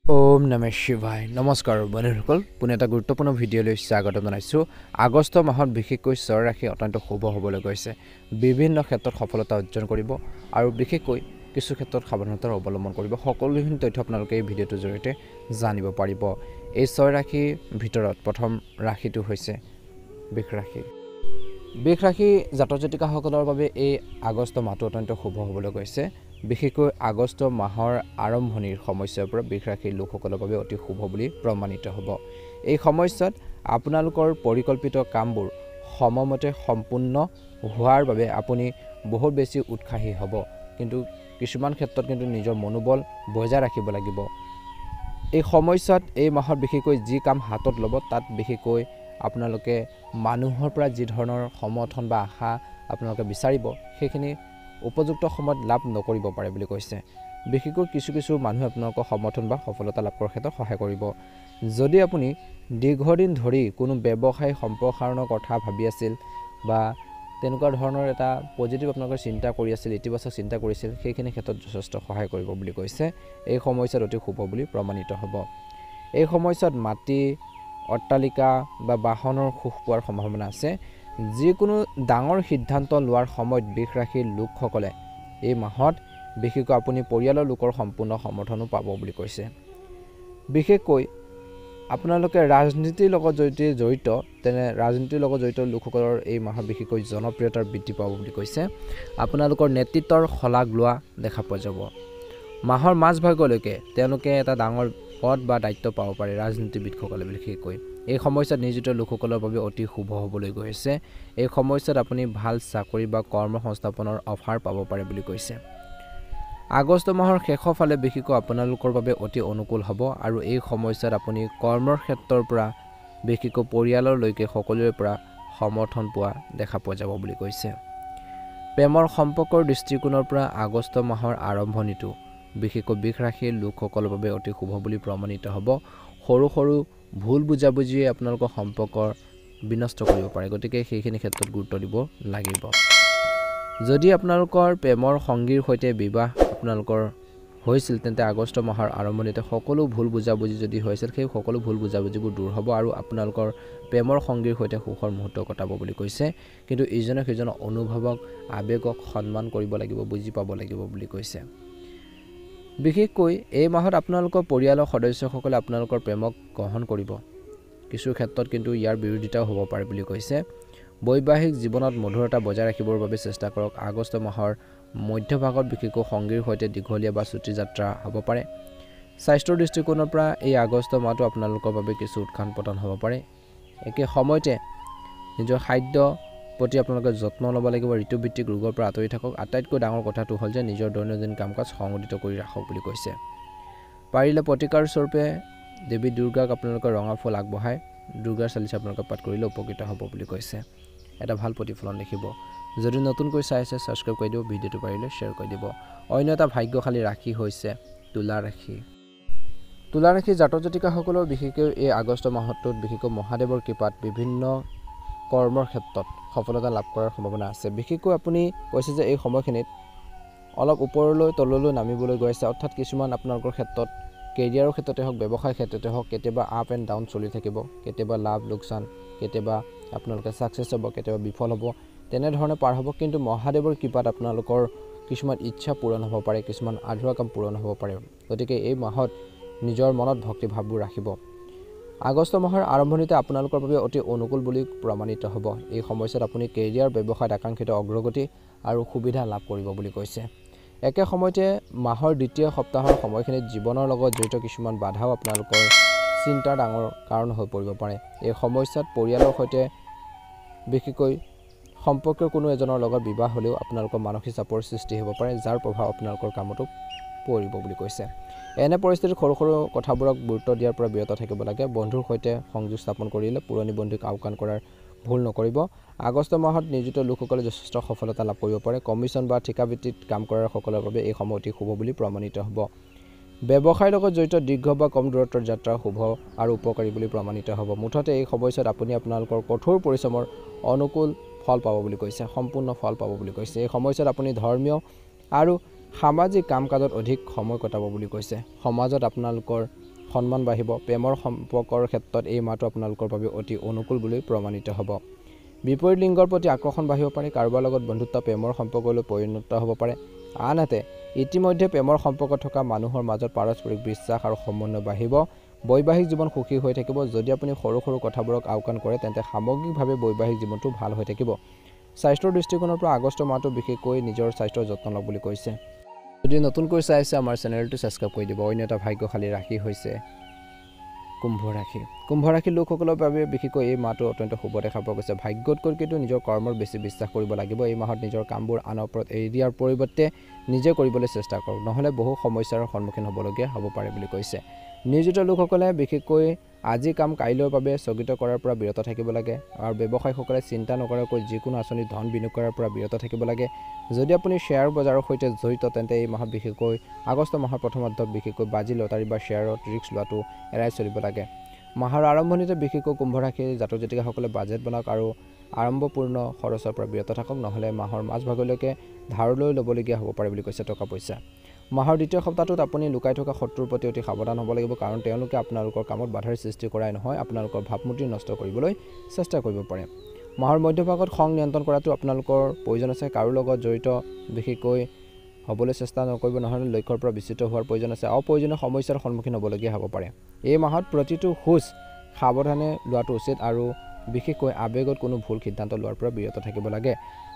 ওম নমঃ শিৱায় নমস্কাৰ বন্ধুসকল পুনে এটা গুৰুত্বপূৰ্ণ ভিডিঅ'লৈ স্বাগত জনাইছোঁ আগষ্ট মাহত বিশেষকৈ স্বৰ ৰাশি অত্যন্ত শুভ হ'বলৈ গৈছে বিভিন্ন ক্ষেত্ৰত সফলতা অৰ্জন কৰিব আৰু বিশেষকৈ কিছু ক্ষেত্ৰত সাৱধানতাৰ অৱলম্বন কৰিব সকলোখিনি তথ্য আপোনালোকে এই ভিডিঅ'টোৰ জৰিয়তে জানিব পাৰিব এই স্বৰ ৰাশিৰ ভিতৰত প্ৰথম ৰাশিটো হৈছে বৃষ ৰাশি বৃষ ৰাশি জাতক জাতিকাসকলৰ বাবে এই আগষ্ট মাহটো অত্যন্ত শুভ হ'বলৈ গৈছে বিশেষকৈ আগষ্ট মাহৰ আৰম্ভণিৰ সময়ৰ পৰা বৃষ ৰাশিৰ লোকসকলৰ বাবে অতি শুভ বুলি প্ৰমাণিত হ'ব এই সময়ত আপোনালোকৰ পৰিকল্পিত কামবোৰ সময়মতে সম্পূৰ্ণ হোৱাৰ বাবে আপুনি বহুত বেছি উৎসাহী হ'ব কিন্তু কিছুমান ক্ষেত্ৰত কিন্তু নিজৰ মনোবল বজাই ৰাখিব লাগিব এই সময়ত এই মাহত বিশেষকৈ যি কাম হাতত ল'ব তাত বিশেষকৈ আপোনালোকে মানুহৰ পৰা যি ধৰণৰ সমৰ্থন বা আশা আপোনালোকে বিচাৰিব সেইখিনি উপযুক্ত সময়ত লাভ নকৰিব পাৰে বুলি কৈছে বিশেষকৈ কিছু মানুহে আপোনালোকক সমৰ্থন বা সফলতা লাভ কৰাৰ ক্ষেত্ৰত সহায় কৰিব যদি আপুনি দীৰ্ঘদিন ধৰি কোনো ব্যৱসায় সম্প্ৰসাৰণৰ কথা ভাবি আছিল বা তেনেকুৱা ধৰণৰ এটা পজিটিভ আপোনালোকে চিন্তা কৰি আছিল ইতিবাচক চিন্তা কৰিছিল সেইখিনি ক্ষেত্ৰত যথেষ্ট সহায় কৰিব বুলি কৈছে এই সময়ত অতি শুভ বুলি প্ৰমাণিত হ'ব এই সময়ত মাটি অট্টালিকা বা বাহনৰ সুখ পোৱাৰ সম্ভাৱনা আছে যিকোনো ডাঙৰ সিদ্ধান্ত লোৱাৰ সময়ত বৃষ ৰাশিৰ লোকসকলে এই মাহত বিশেষকৈ আপুনি পৰিয়ালৰ লোকৰ সম্পূৰ্ণ সমৰ্থনো পাব বুলি কৈছে বিশেষকৈ আপোনালোকে ৰাজনীতিৰ লগত জড়িত তেনে ৰাজনীতিৰ লগত জড়িত লোকসকলৰ এই মাহত বিশেষকৈ জনপ্ৰিয়তাৰ বৃদ্ধি পাব বুলি কৈছে আপোনালোকৰ নেতৃত্বৰ শলাগ লোৱা দেখা পোৱা যাব মাহৰ মাজভাগলৈকে তেওঁলোকে এটা ডাঙৰ পদ বা দায়িত্ব পাব পাৰে ৰাজনীতিবিদসকলে বিশেষকৈ এই সময়ত নিয়োজিত লোকসকলৰ বাবে অতি শুভ হ'বলৈ গৈছে এই সময়ত আপুনি ভাল চাকৰি বা কৰ্ম সংস্থাপনৰ অফাৰ পাব পাৰে বুলি কৈছে আগষ্ট মাহৰ শেষৰ ফালে বিশেষকৈ আপোনালোকৰ বাবে অতি অনুকূল হ'ব আৰু এই সময়ত আপুনি কৰ্মৰ ক্ষেত্ৰৰ পৰা বিশেষকৈ পৰিয়াললৈকে সকলোৰে পৰা সমৰ্থন পোৱা দেখা পোৱা যাব বুলি কৈছে প্ৰেমৰ সম্পৰ্কৰ দৃষ্টিকোণৰ পৰা আগষ্ট মাহৰ আৰম্ভণিটো বিশেষকৈ বৃষ ৰাশিৰ লোকসকলৰ বাবে অতি শুভ বুলি প্ৰমাণিত হ'ব সৰু ভুল বুজাবুজিয়ে আপোনালোকৰ সম্পৰ্কৰ বিনষ্ট কৰিব পাৰে গতিকে সেইখিনি ক্ষেত্ৰত গুৰুত্ব দিব লাগিব যদি আপোনালোকৰ প্ৰেমৰ সংগীৰ সৈতে বিবাহ আপোনালোকৰ হৈছিল তেন্তে আগষ্ট মাহৰ আৰম্ভণিতে সকলো ভুল বুজাবুজি যদি হৈছিল সেই সকলো ভুল বুজাবুজিবোৰ দূৰ হ'ব আৰু আপোনালোকৰ প্ৰেমৰ সংগীৰ সৈতে সুখৰ মুহূৰ্ত কটাব বুলি কৈছে কিন্তু ইজনে সিজনৰ অনুভৱক আবেগক সন্মান কৰিব লাগিব বুজি পাব লাগিব বুলি কৈছে বিশেষকৈ এই মাহত আপোনালোকৰ পৰিয়ালৰ সদস্যসকলে আপোনালোকৰ প্ৰেমক গ্ৰহণ কৰিব কিছু ক্ষেত্ৰত কিন্তু ইয়াৰ বিৰোধিতাও হ'ব পাৰে বুলি কৈছে বৈবাহিক জীৱনত মধুৰতা বজাই ৰাখিবৰ বাবে চেষ্টা কৰক আগষ্ট মাহৰ মধ্যভাগত বিশেষকৈ সংগীৰ সৈতে দীঘলীয়া বা ছুটি যাত্ৰা হ'ব পাৰে স্বাস্থ্যৰ দৃষ্টিকোণৰ পৰা এই আগষ্ট মাহটো আপোনালোকৰ বাবে কিছু উৎখান পতন হ'ব পাৰে একে সময়তে নিজৰ খাদ্য প্ৰতি আপোনালোকে যত্ন ল'ব লাগিব ঋতুভিত্তিক ৰোগৰ পৰা আঁতৰি থাকক আটাইতকৈ ডাঙৰ কথাটো হ'ল যে নিজৰ দৈনন্দিন কাম কাজ সংগঠিত কৰি ৰাখক বুলি কৈছে পাৰিলে প্ৰতিকাৰ স্বৰূপে দেৱী দুৰ্গাক আপোনালোকে ৰঙা ফুল আগবঢ়াই দুৰ্গাৰ চালিচা আপোনালোকে পাঠ কৰিলে উপকৃত হ'ব বুলি কৈছে এটা ভাল প্ৰতিফলন দেখিব যদি নতুনকৈ চাই আছে ছাবস্ক্ৰাইব কৰি দিব ভিডিঅ'টো পাৰিলে শ্বেয়াৰ কৰি দিব অন্য এটা ভাগ্যশালী ৰাশি হৈছে তুলা ৰাশি জাতক জাতিকাসকলৰ বিশেষকৈ এই আগষ্ট মাহটোত বিশেষকৈ মহাদেৱৰ কৃপাত বিভিন্ন কৰ্মৰ ক্ষেত্ৰত সফলতা লাভ কৰাৰ সম্ভাৱনা আছে বিশেষকৈ আপুনি কৈছে যে এই সময়খিনিত অলপ ওপৰলৈ তললৈ নামিবলৈ গৈ আছে অৰ্থাৎ কিছুমান আপোনালোকৰ ক্ষেত্ৰত কেৰিয়াৰৰ ক্ষেত্ৰতে হওক ব্যৱসায় ক্ষেত্ৰতে হওক কেতিয়াবা আপ এণ্ড ডাউন চলি থাকিব কেতিয়াবা লাভ লোকচান কেতিয়াবা আপোনালোকে ছাকচেছ হ'ব কেতিয়াবা বিফল হ'ব তেনেধৰণে পাৰ হ'ব কিন্তু মহাদেৱৰ কৃপাত আপোনালোকৰ কিছুমান ইচ্ছা পূৰণ হ'ব পাৰে কিছুমান আধৰুৱা কাম পূৰণ হ'ব পাৰে গতিকে এই মাহত নিজৰ মনত ভক্তিভাৱবোৰ ৰাখিব আগষ্ট মাহৰ আৰম্ভণিতে আপোনালোকৰ বাবে অতি অনুকূল বুলি প্ৰমাণিত হ'ব এই সময়ত আপুনি কেৰিয়াৰ ব্যৱসায়ত আকাংক্ষিত অগ্ৰগতি আৰু সুবিধা লাভ কৰিব বুলি কৈছে একে সময়তে মাহৰ দ্বিতীয় সপ্তাহৰ সময়খিনিত জীৱনৰ লগত জড়িত কিছুমান বাধাও আপোনালোকৰ চিন্তাৰ ডাঙৰ কাৰণ হৈ পৰিব পাৰে এই সময়ত পৰিয়ালৰ সৈতে বিশেষকৈ সম্পৰ্কীয় কোনো এজনৰ লগত বিবাহ হ'লেও আপোনালোকৰ মানসিক চাপৰ সৃষ্টি হ'ব পাৰে যাৰ প্ৰভাৱ আপোনালোকৰ কামতো পৰিব বুলি কৈছে এনে পৰিস্থিতিত সৰু কথাবোৰক গুৰুত্ব দিয়াৰ পৰা বিৰত থাকিব লাগে বন্ধুৰ সৈতে সংযোগ স্থাপন কৰিলে পুৰণি বন্ধুক আওকাণ কৰাৰ ভুল নকৰিব আগষ্ট মাহত নিয়োজিত লোকসকলে যথেষ্ট সফলতা লাভ কৰিব পাৰে কমিশ্যন বা ঠিকাভিত্তিত কাম কৰাৰ সকলৰ বাবে এই সময় অতি শুভ বুলি প্ৰমাণিত হ'ব ব্যৱসায়ৰ লগত জড়িত দীৰ্ঘ বা কম দূৰত্বৰ যাত্ৰা শুভ আৰু উপকাৰী বুলি প্ৰমাণিত হ'ব মুঠতে এই সময়ত আপুনি আপোনালোকৰ কঠোৰ পৰিশ্ৰমৰ অনুকূল ফল পাব বুলি কৈছে সম্পূৰ্ণ ফল পাব বুলি কৈছে এই সময়ত আপুনি ধৰ্মীয় আৰু সামাজিক কাম কাজত অধিক সময় কটাব বুলি কৈছে সমাজত আপোনালোকৰ সন্মান বাঢ়িব। প্ৰেমৰ সম্পৰ্কৰ ক্ষেত্ৰত এই মাহটো আপোনালোকৰ বাবে অতি অনুকূল বুলি প্ৰমাণিত হ'ব। বিপৰীত লিংগৰ প্ৰতি আকৰ্ষণ বাঢ়িব পাৰে। কাৰোবাৰ লগত বন্ধুত্ব প্ৰেমৰ সম্পৰ্কলৈ পৰিণত হ'ব পাৰে। আনহাতে ইতিমধ্যে প্ৰেমৰ সম্পৰ্কত থকা মানুহৰ মাজত পাৰস্পৰিক বিশ্বাস আৰু সমন্বয় বাঢ়িব। বৈবাহিক জীৱন সুখী হৈ থাকিব। যদি আপুনি সৰু সৰু কথাবোৰক আওকাণ কৰে তেন্তে সামগ্ৰিকভাৱে বৈবাহিক জীৱনটো ভাল হৈ থাকিব। স্বাস্থ্যৰ দৃষ্টিকোণৰ পৰা আগষ্ট মাহটো বিশেষকৈ নিজৰ স্বাস্থ্যৰ যত্ন লওক বুলি কৈছে। যদি নতুনকৈ চাই আছে আমাৰ চেনেলটো ছাবস্ক্ৰাইব কৰি দিব। অন্য এটা ভাগ্যশালী ৰাশি হৈছে কুম্ভ ৰাশি। কুম্ভ ৰাশিৰ লোকসকলৰ বাবে বিশেষকৈ এই মাহটো অত্যন্ত শুভ দেখা পোৱা গৈছে। ভাগ্যতকৈ কিন্তু নিজৰ কৰ্মৰ বেছি বিশ্বাস কৰিব লাগিব। এই মাহত নিজৰ কামবোৰ আনৰ ওপৰত এৰি দিয়াৰ পৰিৱৰ্তে নিজে কৰিবলৈ চেষ্টা কৰক, নহ'লে বহু সমস্যাৰ সন্মুখীন হ'বলগীয়া হ'ব পাৰে বুলি কৈছে। নিয়োজিত লোকসকলে বিশেষকৈ আজি কাম কাইলৈৰ বাবে স্থগিত কৰাৰ পৰা বিৰত থাকিব লাগে আৰু ব্যৱসায়ীসকলে চিন্তা নকৰাকৈ যিকোনো আঁচনিত ধন বিনিয়োগ কৰাৰ পৰা বিৰত থাকিব লাগে। যদি আপুনি শ্বেয়াৰ বজাৰৰ সৈতে জড়িত তেন্তে এই মাহত বিশেষকৈ আগষ্ট মাহৰ প্ৰথমাৰ্ধত বিশেষকৈ বাজি লটাৰী বা শ্বেয়াৰত ৰিস্ক লোৱাটো এৰাই চলিব লাগে। মাহৰ আৰম্ভণিতে বিশেষকৈ কুম্ভ ৰাশিৰ জাতক জাতিকাসকলে বাজেট বনাওক আৰু আৰম্ভপূৰ্ণ খৰচৰ পৰা বিৰত থাকক, নহ'লে মাহৰ মাজভাগলৈকে ধাৰলৈ ল'বলগীয়া হ'ব পাৰে বুলি কৈছে টকা পইচা। মাহৰ দ্বিতীয় সপ্তাহটোত আপুনি লুকাই থকা শত্ৰুৰ প্ৰতি অতি সাৱধান হ'ব লাগিব, কাৰণ তেওঁলোকে আপোনালোকৰ কামত বাধাৰ সৃষ্টি কৰাই নহয় আপোনালোকৰ ভাৱমূৰ্তি নষ্ট কৰিবলৈ চেষ্টা কৰিব পাৰে। মাহৰ মধ্যভাগত খং নিয়ন্ত্ৰণ কৰাটো আপোনালোকৰ প্ৰয়োজন আছে। কাৰো লগত জড়িত বিশেষকৈ হ'বলৈ চেষ্টা নকৰিব, নহ'লে লক্ষ্যৰ পৰা বিচ্যুত হোৱাৰ প্ৰয়োজন আছে। অপ্ৰয়োজনীয় সমস্যাৰ সন্মুখীন হ'বলগীয়া হ'ব পাৰে। এই মাহত প্ৰতিটো খোজ সাৱধানে লোৱাটো উচিত আৰু বিশেষকৈ আৱেগত কোনো ভুল সিদ্ধান্ত লোৱাৰ পৰা বিৰত থাকিব লাগে।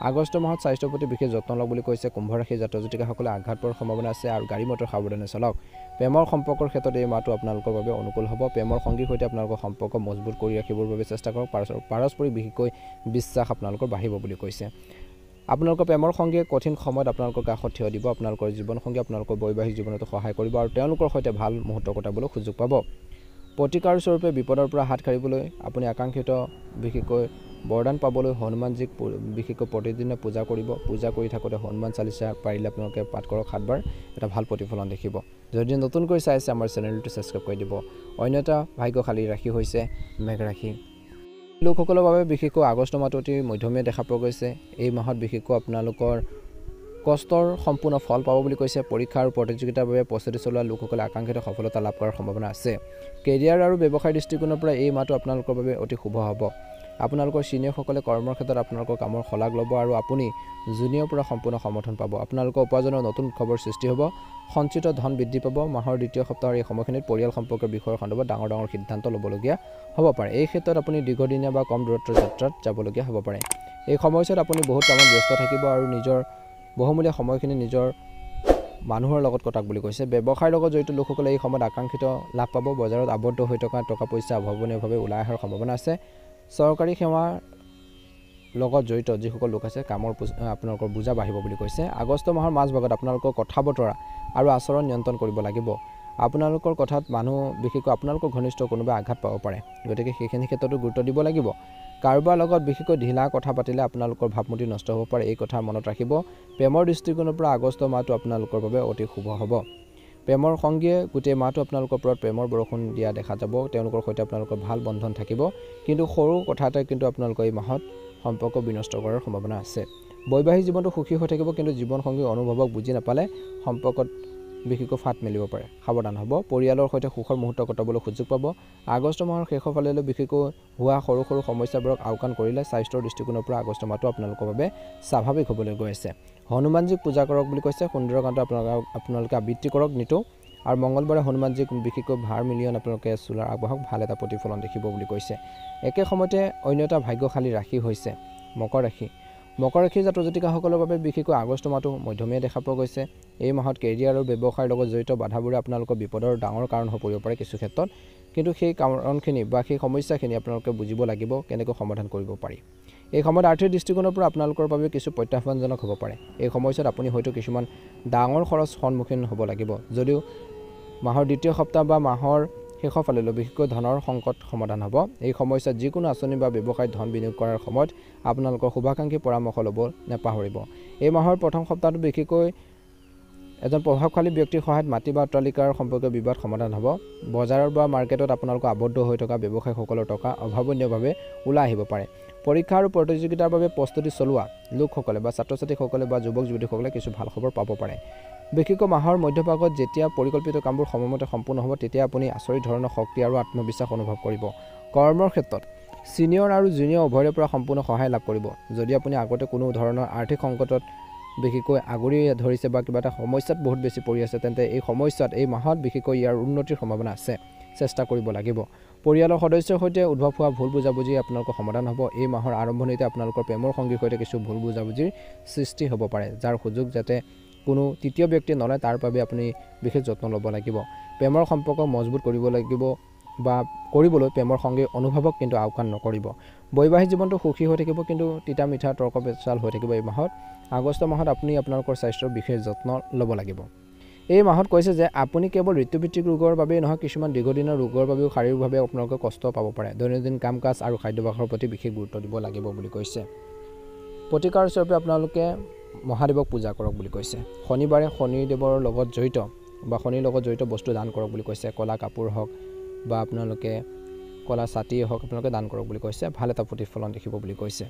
আগষ্ট মাহত স্বাস্থ্যৰ প্ৰতি বিশেষ যত্ন লওক বুলি কৈছে। কুম্ভ ৰাশিৰ জাতক জাতিকাসকলে আঘাত পোৱাৰ সম্ভাৱনা আছে আৰু গাড়ী মটৰ সাৱধানে চলাওক। প্ৰেমৰ সম্পৰ্কৰ ক্ষেত্ৰত এই মাহটো আপোনালোকৰ বাবে অনুকূল হ'ব। প্ৰেমৰ সংগীৰ সৈতে আপোনালোকৰ সম্পৰ্ক মজবুত কৰি ৰাখিবৰ বাবে চেষ্টা কৰক। পাৰস্পৰিক বিশেষকৈ বিশ্বাস আপোনালোকৰ বাঢ়িব বুলি কৈছে। আপোনালোকৰ প্ৰেমৰ সংগীয়ে কঠিন সময়ত আপোনালোকৰ কাষত থিয় দিব। আপোনালোকৰ জীৱনসংগী আপোনালোকৰ বৈবাহিক জীৱনতো সহায় কৰিব আৰু তেওঁলোকৰ সৈতে ভাল মুহূৰ্ত কটাবলৈ সুযোগ পাব। প্ৰতিকাৰ স্বৰূপে বিপদৰ পৰা হাত সাৰিবলৈ আপুনি আকাংক্ষিত বিশেষকৈ বৰদান পাবলৈ হনুমানজীক বিশেষকৈ প্ৰতিদিনে পূজা কৰিব। পূজা কৰি থাকোঁতে হনুমান চালিচা পাৰিলে আপোনালোকে পাঠ কৰক 7 বাৰ, এটা ভাল প্ৰতিফলন দেখিব। যদি নতুনকৈ চাই আছে আমাৰ চেনেলটো ছাবস্ক্ৰাইব কৰি দিব। অন্য এটা ভাগ্যশালী ৰাশি হৈছে মেঘ ৰাশি। লোকসকলৰ বাবে বিশেষকৈ আগষ্ট মাহটো অতি মধ্যমীয়া দেখা পোৱা গৈছে। এই মাহত বিশেষকৈ আপোনালোকৰ কষ্টৰ সম্পূৰ্ণ ফল পাব বুলি কৈছে। পৰীক্ষা আৰু প্ৰতিযোগিতাৰ বাবে প্ৰস্তুতি চলোৱা লোকসকলে আকাংক্ষিত সফলতা লাভ কৰাৰ সম্ভাৱনা আছে। কেৰিয়াৰ আৰু ব্যৱসায়ৰ দৃষ্টিকোণৰ পৰা এই মাহটো আপোনালোকৰ বাবে অতি শুভ হ'ব। আপোনালোকৰ ছিনিয়ৰসকলে কৰ্মৰ ক্ষেত্ৰত আপোনালোকৰ কামৰ শলাগ ল'ব আৰু আপুনি জুনিয়ৰৰ পৰা সম্পূৰ্ণ সমৰ্থন পাব। আপোনালোকৰ উপাৰ্জনৰ নতুন উৎসৱৰ সৃষ্টি হ'ব। সঞ্চিত ধন বৃদ্ধি পাব। মাহৰ দ্বিতীয় সপ্তাহৰ এই সময়খিনিত পৰিয়াল সম্পৰ্কৰ বিষয়ৰ সন্দৰ্ভত ডাঙৰ ডাঙৰ সিদ্ধান্ত ল'বলগীয়া হ'ব পাৰে। এই ক্ষেত্ৰত আপুনি দীৰ্ঘদিনীয়া বা কম দূৰত্বৰ যাত্ৰাত যাবলগীয়া হ'ব পাৰে। এই সময়ছোৱাত আপুনি বহুত কামত ব্যস্ত থাকিব আৰু নিজৰ বহুমূলীয়া সময়খিনি নিজৰ মানুহৰ লগত কটাক বুলি কৈছে। ব্যৱসায়ৰ লগত জড়িত লোকসকলে এই সময়ত আকাংক্ষিত লাভ পাব। বজাৰত আবদ্ধ হৈ থকা টকা পইচা অভাৱনীয়ভাৱে ওলাই অহাৰ সম্ভাৱনা আছে। চৰকাৰী সেৱাৰ লগত জড়িত যিসকল লোক আছে কামৰ আপোনালোকৰ বোজা বাঢ়িব বুলি কৈছে। আগষ্ট মাহৰ মাজভাগত আপোনালোকৰ কথা বতৰা আৰু আচৰণ নিয়ন্ত্ৰণ কৰিব লাগিব। আপোনালোকৰ কথাত মানুহ বিশেষকৈ আপোনালোকৰ ঘনিষ্ঠ কোনোবাই আঘাত পাব পাৰে, গতিকে সেইখিনি ক্ষেত্ৰতো গুৰুত্ব দিব লাগিব। কাৰোবাৰ লগত বিশেষকৈ ঢিলা কথা পাতিলে আপোনালোকৰ ভাৱমূৰ্তি নষ্ট হ'ব পাৰে, এই কথা মনত ৰাখিব। প্ৰেমৰ দৃষ্টিকোণৰ পৰা আগষ্ট মাহটো আপোনালোকৰ বাবে অতি শুভ হ'ব। প্ৰেমৰ সংগীয়ে গোটেই মাহটো আপোনালোকৰ ওপৰত প্ৰেমৰ বৰষুণ দিয়া দেখা যাব। তেওঁলোকৰ সৈতে আপোনালোকৰ ভাল বন্ধন থাকিব, কিন্তু সৰু কথাতে কিন্তু আপোনালোকৰ এই মাহত সম্পৰ্ক বিনষ্ট কৰাৰ সম্ভাৱনা আছে। বৈবাহিক জীৱনটো সুখী হৈ থাকিব, কিন্তু জীৱনসংগীৰ অনুভৱক বুজি নাপালে সম্পৰ্কত বিশেষকৈ ফাট মেলিব পাৰে, সাৱধান হ'ব। পৰিয়ালৰ সৈতে সুখৰ মুহূৰ্ত কটাবলৈ সুযোগ পাব। আগষ্ট মাহৰ শেষৰ ফালেলৈ বিশেষকৈ হোৱা সৰু সৰু সমস্যাবোৰক আওকাণ কৰিলে স্বাস্থ্যৰ দৃষ্টিকোণৰ পৰা আগষ্ট মাহটো আপোনালোকৰ বাবে স্বাভাৱিক হ'বলৈ গৈ আছে। হনুমানজীক পূজা কৰক বুলি কৈছে। সুন্দৰকান্ত আপোনালোকে আবৃত্তি কৰক নিতৌ, আৰু মংগলবাৰে হনুমানজীক বিশেষকৈ ভাৰ মিলিয়ন আপোনালোকে চোলাৰ আগবঢ়াওক, ভাল এটা প্ৰতিফলন দেখিব বুলি কৈছে। একে সময়তে অন্য এটা ভাগ্যশালী ৰাশি হৈছে মকৰ ৰাশি। মকৰ ৰাশিৰ জাতক জাতিকাসকলৰ বাবে বিশেষকৈ আগষ্ট মাহটো মধ্যমীয়া দেখা পোৱা গৈছে। এই মাহত কেৰিয়াৰ আৰু ব্যৱসায়ৰ লগত জড়িত বাধাবোৰে আপোনালোকৰ বিপদৰ ডাঙৰ কাৰণ হৈ পৰিব পাৰে কিছু ক্ষেত্ৰত, কিন্তু সেই কাৰণখিনি বা সেই সমস্যাখিনি আপোনালোকে বুজিব লাগিব কেনেকৈ সমাধান কৰিব পাৰি। এই সময়ত আৰ্থিক দৃষ্টিকোণৰ পৰা আপোনালোকৰ বাবে কিছু প্ৰত্যাহ্বানজনক হ'ব পাৰে। এই সময়ছোৱাত আপুনি হয়তো কিছুমান ডাঙৰ খৰচ সন্মুখীন হ'ব লাগিব। যদিও মাহৰ দ্বিতীয় সপ্তাহ বা মাহৰ শেষৰ ফালেলৈ বিশেষকৈ ধনৰ সংকট সমাধান হ'ব। এই সময়ছোৱাত যিকোনো আঁচনি বা ব্যৱসায়ত ধন বিনিয়োগ কৰাৰ সময়ত আপোনালোকৰ শুভাকাংক্ষী পৰামৰ্শ ল'ব নাপাহৰিব। এই মাহৰ প্ৰথম সপ্তাহটো বিশেষকৈ এজন প্ৰভাৱশালী ব্যক্তিৰ সহায়ত মাটি বা অট্টালিকাৰ সম্পৰ্কীয় বিবাদ সমাধান হ'ব। বজাৰৰ বা মাৰ্কেটত আপোনালোকৰ আবদ্ধ হৈ থকা ব্যৱসায়ীসকলৰ টকা অভাৱনীয়ভাৱে ওলাই আহিব পাৰে। পৰীক্ষা আৰু প্ৰতিযোগিতাৰ বাবে প্ৰস্তুতি চলোৱা লোকসকলে বা ছাত্ৰ ছাত্ৰীসকলে বা যুৱক যুৱতীসকলে কিছু ভাল খবৰ পাব পাৰে। বিশেষকৈ মাহৰ মধ্যভাগত যেতিয়া পৰিকল্পিত কামবোৰ সময়মতে সম্পূৰ্ণ হ'ব তেতিয়া আপুনি আচৰিত ধৰণৰ শক্তি আৰু আত্মবিশ্বাস অনুভৱ কৰিব। কৰ্মৰ ক্ষেত্ৰত ছিনিয়ৰ আৰু জুনিয়ৰ উভয়ৰে পৰা সম্পূৰ্ণ সহায় লাভ কৰিব। যদি আপুনি আগতে কোনো ধৰণৰ আৰ্থিক সংকটত বিশেষকৈ আগুৰি ধৰিছে বা কিবা এটা সমস্যাত বহুত বেছি পৰি আছে তেন্তে এই সমস্যাত এই মাহত বিশেষকৈ ইয়াৰ উন্নতিৰ সম্ভাৱনা আছে। চেষ্টা কৰিব লাগিব। পৰিয়ালৰ সদস্যৰ সৈতে উদ্ভৱ হোৱা ভুল বুজাবুজি আপোনালোকৰ সমাধান হ'ব। এই মাহৰ আৰম্ভণিতে আপোনালোকৰ প্ৰেমৰ সংগীৰ সৈতে কিছু ভুল বুজাবুজিৰ সৃষ্টি হ'ব পাৰে, যাৰ সুযোগ যাতে কোনো তৃতীয় ব্যক্তি নলয় তাৰ বাবে আপুনি বিশেষ যত্ন ল'ব লাগিব। প্ৰেমৰ সম্পৰ্ক মজবুত কৰিব লাগিব বা কৰিবলৈ প্ৰেমৰ সংগীৰ অনুভৱক কিন্তু আওকাণ নকৰিব। বৈবাহিক জীৱনটো সুখী হৈ থাকিব, কিন্তু তিতা মিঠা তৰ্ক পেচাল হৈ থাকিব। এই মাহত আগষ্ট মাহত আপুনি আপোনালোকৰ স্বাস্থ্যৰ বিশেষ যত্ন ল'ব লাগিব। এই মাহত কৈছে যে আপুনি কেৱল ঋতুভিত্তিক ৰোগৰ বাবেই নহয়, কিছুমান দীৰ্ঘদিনৰ ৰোগৰ বাবেও শাৰীৰিকভাৱে আপোনালোকে কষ্ট পাব পাৰে। দৈনন্দিন কাম কাজ আৰু খাদ্যাভ্যাসৰ প্ৰতি বিশেষ গুৰুত্ব দিব লাগিব বুলি কৈছে। প্ৰতিকাৰ স্বৰূপে আপোনালোকে মহাদেৱক পূজা কৰক বুলি কৈছে। শনিবাৰে শনিদেৱৰ লগত জড়িত বা শনিৰ লগত জড়িত বস্তু দান কৰক বুলি কৈছে। কলা কাপোৰ হওক বা আপোনালোকে কলা ছাতিয়ে হওক আপোনালোকে দান কৰক বুলি কৈছে। ভাল এটা প্ৰতিফলন দেখিব বুলি কৈছে।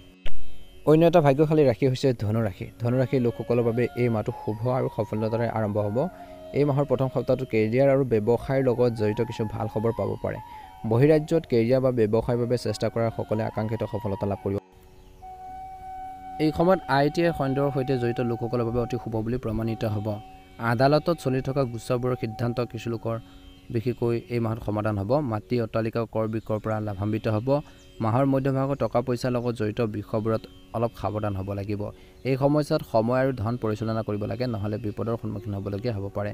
অন্য এটা ভাগ্যশালী ৰাশি হৈছে ধনুৰাশি। ধনুৰাশিৰ লোকসকলৰ বাবে এই মাহটো শুভ আৰু সফলতাৰে আৰম্ভ হ'ব। এই মাহৰ প্ৰথম সপ্তাহটোত কেৰিয়াৰ আৰু ব্যৱসায়ৰ লগত জড়িত কিছু ভাল খবৰ পাব পাৰে। বহিৰাজ্যত কেৰিয়াৰ বা ব্যৱসায়ৰ বাবে চেষ্টা কৰা সকলে আকাংক্ষিত সফলতা লাভ কৰিব। এই সময়ত ITI খণ্ডৰ সৈতে জড়িত লোকসকলৰ বাবে অতি শুভ বুলি প্ৰমাণিত হ'ব। আদালতত চলি থকা গোচৰবোৰৰ সিদ্ধান্ত কিছু লোকৰ বিশেষকৈ এই মাহত সমাধান হ'ব। মাটি অট্টালিকা কৰ বিক্ৰৰ পৰা লাভান্বিত হ'ব। মাহৰ মধ্যভাগত টকা পইচাৰ লগত জড়িত বিষয়বোৰত অলপ সাৱধান হ'ব লাগিব। এই সময়ছোৱাত সময় আৰু ধন পৰিচালনা কৰিব লাগে, নহ'লে বিপদৰ সন্মুখীন হ'বলগীয়া হ'ব পাৰে।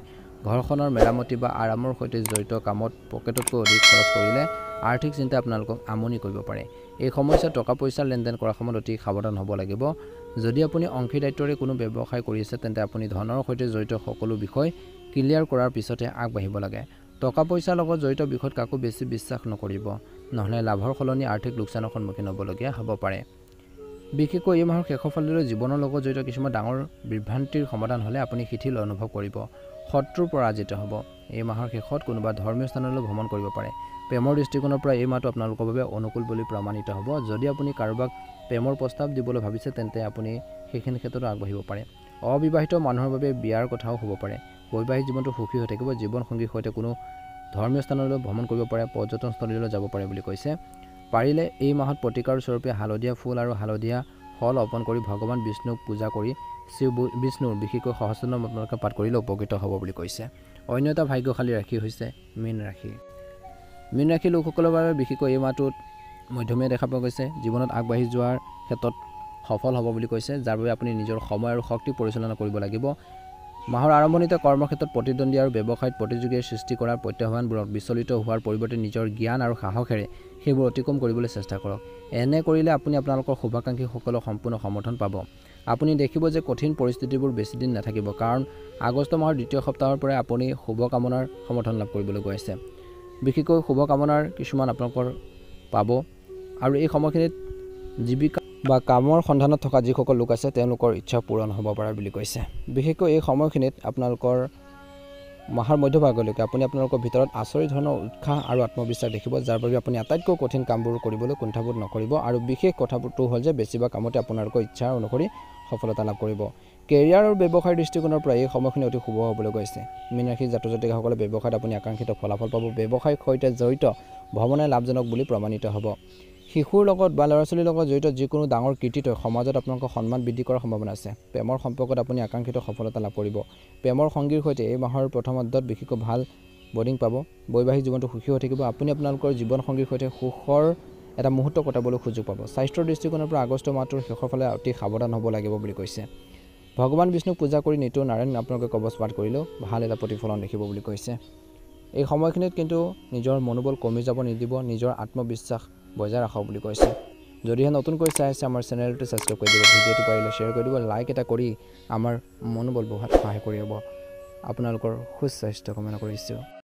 ঘৰখনৰ মেৰামতি বা আৰামৰ সৈতে জড়িত কামত পকেটতকৈ অধিক খৰচ কৰিলে আৰ্থিক চিন্তাই আপোনালোকক আমনি কৰিব পাৰে। এই সময়ছোৱাত টকা পইচাৰ লেনদেন কৰাৰ সময়ত অতি সাৱধান হ'ব লাগিব। যদি আপুনি অংশীদাৰিত্বৰে কোনো ব্যৱসায় কৰি আছে তেন্তে আপুনি ধনৰ সৈতে জড়িত সকলো বিষয় ক্লিয়াৰ কৰাৰ পিছতহে আগবাঢ়িব লাগে। টকা পইচাৰ লগত জড়িত বিষয়ত কাকো বেছি বিশ্বাস নকৰিব, নহ'লে লাভৰ সলনি আৰ্থিক লোকচানৰ সন্মুখীন হ'বলগীয়া হ'ব পাৰে। বিশেষকৈ এই মাহৰ শেষৰ ফাললৈ জীৱনৰ লগত জড়িত কিছুমান ডাঙৰ বিভ্ৰান্তিৰ সমাধান হ'লে আপুনি শিথিল অনুভৱ কৰিব। শত্ৰুৰ পৰাজিত হ'ব। এই মাহৰ শেষত কোনোবা ধৰ্মীয় স্থানলৈ ভ্ৰমণ কৰিব পাৰে। প্ৰেমৰ দৃষ্টিকোণৰ পৰা এই মাহটো আপোনালোকৰ বাবে অনুকূল বুলি প্ৰমাণিত হ'ব। যদি আপুনি কাৰোবাক প্ৰেমৰ প্ৰস্তাৱ দিবলৈ ভাবিছে তেন্তে আপুনি সেইখিনি ক্ষেত্ৰতো আগবাঢ়িব পাৰে। অবিবাহিত মানুহৰ বাবে বিয়াৰ কথাও হ'ব পাৰে। বৈবাহিক জীৱনটো সুখী হৈ থাকিব। জীৱন সংগীৰ সৈতে কোনো ধৰ্মীয় স্থানলৈ ভ্ৰমণ কৰিব পাৰে, পৰ্যটনস্থলীলৈ যাব পাৰে বুলি কৈছে। পাৰিলে এই মাহত প্ৰতিকাৰ স্বৰূপে হালধীয়া ফুল আৰু হালধীয়া ফল অৰ্পণ কৰি ভগৱান বিষ্ণুক পূজা কৰি শ্ৰী বিষ্ণুৰ বিশেষকৈ সহস্ৰনাম আপোনালোকে পাঠ কৰিলে উপকৃত হ'ব বুলি কৈছে। অন্য এটা ভাগ্যশালী ৰাশি হৈছে মীন ৰাশি। মীন ৰাশিৰ লোকসকলৰ বাবে বিশেষকৈ এই মাহটোত মধ্যমীয়া দেখা পোৱা গৈছে। জীৱনত আগবাঢ়ি যোৱাৰ ক্ষেত্ৰত সফল হ'ব বুলি কৈছে, যাৰ বাবে আপুনি নিজৰ সময় আৰু শক্তি পৰিচালনা কৰিব লাগিব। মাহৰ আৰম্ভণিতে কৰ্মক্ষেত্ৰত প্ৰতিদ্বন্দ্বী আৰু ব্যৱসায়ত প্ৰতিযোগীৰ সৃষ্টি কৰাৰ প্ৰত্যাহ্বানবোৰত বিচলিত হোৱাৰ পৰিৱৰ্তে নিজৰ জ্ঞান আৰু সাহসেৰে সেইবোৰ অতিক্ৰম কৰিবলৈ চেষ্টা কৰক। এনে কৰিলে আপুনি আপোনালোকৰ শুভাকাংক্ষীসকলক সম্পূৰ্ণ সমৰ্থন পাব। আপুনি দেখিব যে কঠিন পৰিস্থিতিবোৰ বেছিদিন নাথাকিব, কাৰণ আগষ্ট মাহৰ দ্বিতীয় সপ্তাহৰ পৰাই আপুনি শুভকামনাৰ সমৰ্থন লাভ কৰিবলৈ গৈ আছে। বিশেষকৈ শুভকামনাৰ কিছুমান আপোনালোকৰ পাব আৰু এই সময়খিনিত জীৱিকা বা কামৰ সন্ধানত থকা যিসকল লোক আছে তেওঁলোকৰ ইচ্ছা পূৰণ হ'ব পাৰে বুলি কৈছে। বিশেষকৈ এই সময়খিনিত আপোনালোকৰ মাহৰ মধ্যভাগলৈকে আপুনি আপোনালোকৰ ভিতৰত আচৰিত ধৰণৰ উৎসাহ আৰু আত্মবিশ্বাস দেখিব, যাৰ বাবে আপুনি আটাইতকৈ কঠিন কামবোৰ কৰিবলৈ কুণ্ঠাবোধ নকৰিব। আৰু বিশেষ কথাটো হ'ল যে বেছিভাগ কামতে আপোনালোকৰ ইচ্ছা অনুসৰি সফলতা লাভ কৰিব। কেৰিয়াৰ আৰু ব্যৱসায়ৰ দৃষ্টিকোণৰ পৰা এই সময়খিনি অতি শুভ হ'বলৈ গৈছে। মীন ৰাশিৰ জাতক জাতিকাসকলে ব্যৱসায়ত আপুনি আকাংক্ষিত ফলাফল পাব। ব্যৱসায়ৰ সৈতে জড়িত ভ্ৰমণে লাভজনক বুলি প্ৰমাণিত হ'ব। শিশুৰ লগত বা ল'ৰা ছোৱালীৰ লগত জড়িত যিকোনো ডাঙৰ কৃতিত্বই সমাজত আপোনালোকৰ সন্মান বৃদ্ধি কৰাৰ সম্ভাৱনা আছে। প্ৰেমৰ সম্পৰ্কত আপুনি আকাংক্ষিত সফলতা লাভ কৰিব। প্ৰেমৰ সংগীৰ সৈতে এই মাহৰ প্ৰথমাৰ্ধত বিশেষকৈ ভাল বৰ্ডিং পাব। বৈবাহিক জীৱনটো সুখী হৈ থাকিব। আপুনি আপোনালোকৰ জীৱন সংগীৰ সৈতে সুখৰ এটা মুহূৰ্ত কটাবলৈ সুযোগ পাব। স্বাস্থ্যৰ দৃষ্টিকোণৰ পৰা আগষ্ট মাহটোৰ শেষৰ ফালে অতি সাৱধান হ'ব লাগিব বুলি কৈছে। ভগৱান বিষ্ণুক পূজা কৰি নিতৌ নাৰায়ণ আপোনালোকে কবচ পাঠ কৰিলেও ভাল এটা প্ৰতিফলন দেখিব বুলি কৈছে। এই সময়খিনিত কিন্তু নিজৰ মনোবল কমি যাব নিদিব, নিজৰ আত্মবিশ্বাস বজাই ৰাখক বুলি কৈছে। যদিহে নতুনকৈ চাই আছে আমাৰ চেনেলটো ছাবস্ক্ৰাইব কৰি দিব, ভিডিঅ'টো পাৰিলে শ্বেয়াৰ কৰি দিব, লাইক এটা কৰি আমাৰ মনোবল বঢ়াত সহায় কৰি হ'ব। আপোনালোকৰ সুস্বাস্থ্য কামনা কৰিছোঁ।